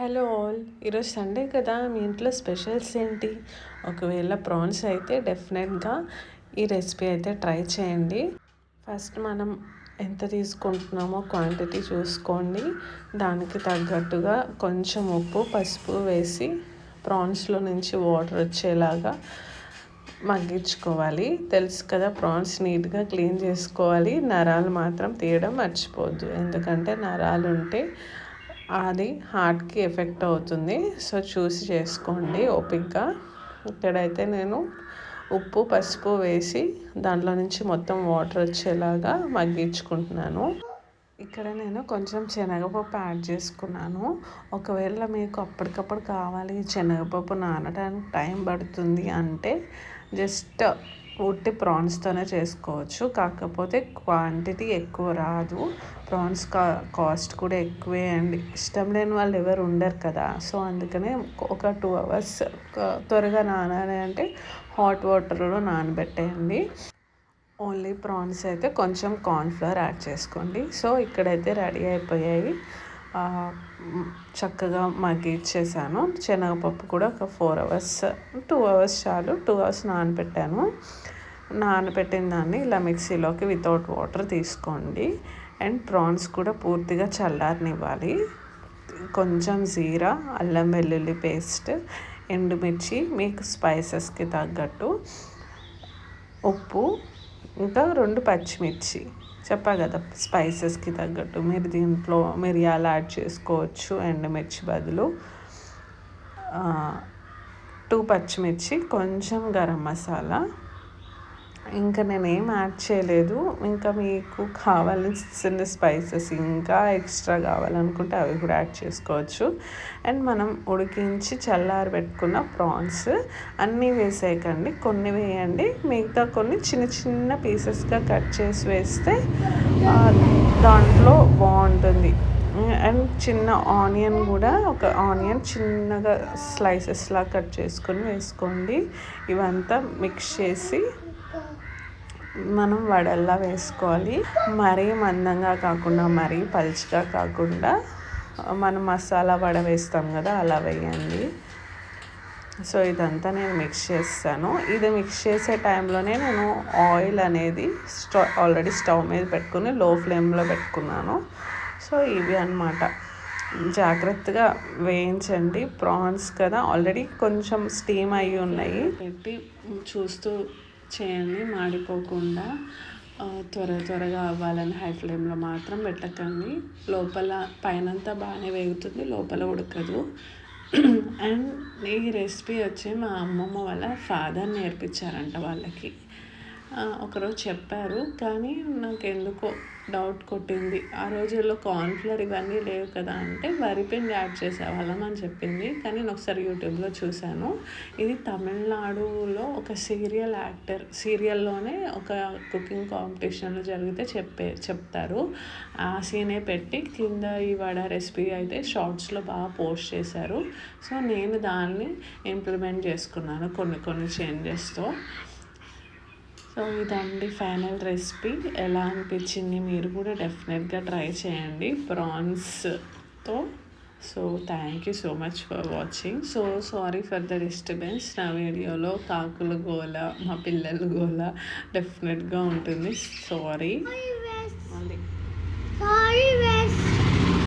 Hello all, ఈరోజు Sunday కదా, మీ ఇంట్లో స్పెషల్స్ ఏంటి? ఒకవేళ ప్రాన్స్ అయితే డెఫినెట్గా ఈ రెసిపీ అయితే ట్రై చేయండి. ఫస్ట్ మనం ఎంత తీసుకుంటున్నామో క్వాంటిటీ చూసుకోండి. దానికి తగ్గట్టుగా కొంచెం ఉప్పు, పసుపు వేసి ప్రాన్స్లో నుంచి వాటర్ వచ్చేలాగా మగ్గించుకోవాలి. తెలుసు కదా, ప్రాన్స్ నీట్గా క్లీన్ చేసుకోవాలి. నరాలు మాత్రం తీయడం మర్చిపోవద్దు, ఎందుకంటే నరాలు ఉంటే అది హార్ట్కి ఎఫెక్ట్ అవుతుంది. సో చూసి చేసుకోండి ఓపిక్గా. ఇక్కడైతే నేను ఉప్పు, పసుపు వేసి దాంట్లో నుంచి మొత్తం వాటర్ వచ్చేలాగా మగ్గించుకుంటున్నాను. ఇక్కడ నేను కొంచెం శనగపప్పు యాడ్ చేసుకున్నాను. ఒకవేళ మీకు అప్పటికప్పుడు కావాలి, శనగపప్పు నానడానికి టైం పడుతుంది అంటే జస్ట్ ఉట్టి ప్రాన్స్తోనే చేసుకోవచ్చు. కాకపోతే క్వాంటిటీ ఎక్కువ రాదు, ప్రాన్స్ కాస్ట్ కూడా ఎక్కువే అండి. ఇష్టం లేని వాళ్ళు ఎవరు ఉండరు కదా, సో అందుకనే ఒక 2 hours త్వరగా నానాలి అంటే హాట్ వాటర్లో నానబెట్టేయండి. ఓన్లీ ప్రాన్స్ అయితే కొంచెం కార్న్ఫ్లవర్ యాడ్ చేసుకోండి. సో ఇక్కడైతే రెడీ అయిపోయాయి. చక్కగా మగ్గిచ్చేసాను. శనగపప్పు కూడా ఒక 4 hours 2 hours చాలు, 2 hours నానబెట్టాను. నానబెట్టిన దాన్ని ఇలా మిక్సీలోకి వితౌట్ వాటర్ తీసుకోండి. అండ్ ప్రాన్స్ కూడా పూర్తిగా చల్లారనివ్వాలి. కొంచెం జీరా, అల్లం వెల్లుల్లి పేస్ట్, ఎండుమిర్చి, మీకు స్పైసెస్కి తగ్గట్టు, ఉప్పు, ఇంకా 2 పచ్చిమిర్చి. చెప్పా కదా, స్పైసెస్కి తగ్గట్టు మీరు దీంట్లో మిరియాలు యాడ్ చేసుకోవచ్చు ఎండుమిర్చి బదులు. 2 పచ్చిమిర్చి, కొంచెం గరం మసాలా. ఇంకా నేనేం యాడ్ చేయలేదు. ఇంకా మీకు కావాల్సిన స్పైసెస్ ఇంకా ఎక్స్ట్రా కావాలనుకుంటే అవి కూడా యాడ్ చేసుకోవచ్చు. అండ్ మనం ఉడికించి చల్లారి పెట్టుకున్న ప్రాన్స్ అన్నీ వేసేయకండి, కొన్ని వేయండి. మిగతా కొన్ని చిన్న చిన్న పీసెస్గా కట్ చేసి వేస్తే దాంట్లో బాగుంటుంది. అండ్ చిన్న ఆనియన్ కూడా, ఒక ఆనియన్ చిన్నగా స్లైసెస్లా కట్ చేసుకొని వేసుకోండి. ఇవంతా మిక్స్ చేసి మనం వడల్లా వేసుకోవాలి. మరీ మందంగా కాకుండా, మరీ పలుచగా కాకుండా, మనం మసాలా వడ వేస్తాం కదా, అలా వేయండి. సో ఇదంతా నేను మిక్స్ చేస్తాను. ఇది మిక్స్ చేసే టైంలోనే నేను ఆయిల్ అనేది ఆల్రెడీ స్టవ్ మీద పెట్టుకుని లో ఫ్లేమ్లో పెట్టుకున్నాను. సో ఇవి అన్నమాట, జాగ్రత్తగా వేయించండి. ప్రాన్స్ కదా, ఆల్రెడీ కొంచెం స్టీమ్ అయ్యి ఉన్నాయి. పెట్టి చూస్తూ చేయండి, మాడిపోకుండా. త్వరగా అవ్వాలని హై ఫ్లేమ్లో మాత్రం పెట్టకండి. లోపల పైనంతా బాగానే వేగుతుంది, లోపల ఉడకదు. అండ్ ఈ రెసిపీ వచ్చి మా అమ్మమ్మ వాళ్ళ ఫాదర్ నేర్పించారంట వాళ్ళకి. ఒకరోజు చెప్పారు, కానీ నాకు ఎందుకో డౌట్ కొట్టింది. ఆ రోజుల్లో కార్న్ఫ్లవర్ ఇవన్నీ లేవు కదా అంటే వరిపిండి యాడ్ చేసేవాళ్ళం అని చెప్పింది. కానీ నేను ఒకసారి యూట్యూబ్లో చూశాను. ఇది తమిళనాడులో ఒక సీరియల్లోనే ఒక కుకింగ్ కాంపిటీషన్లో జరిగితే చెప్తారు. ఆ సీనే పెట్టి కింద ఈ వడ రెసిపీ అయితే షార్ట్స్లో బాగా పోస్ట్ చేశారు. సో నేను దాన్ని ఇంప్లిమెంట్ చేసుకున్నాను కొన్ని చేంజెస్తో. సో ఇదండి ఫైనల్ రెసిపీ. ఎలా అనిపించింది, మీరు కూడా డెఫినెట్గా ట్రై చేయండి ప్రాన్స్తో. So thank you so much for watching. So sorry for the disturbance. నా వీడియోలో కాకుల గోల, మా పిల్లల గోల డెఫినెట్గా ఉంటుంది. సారీ.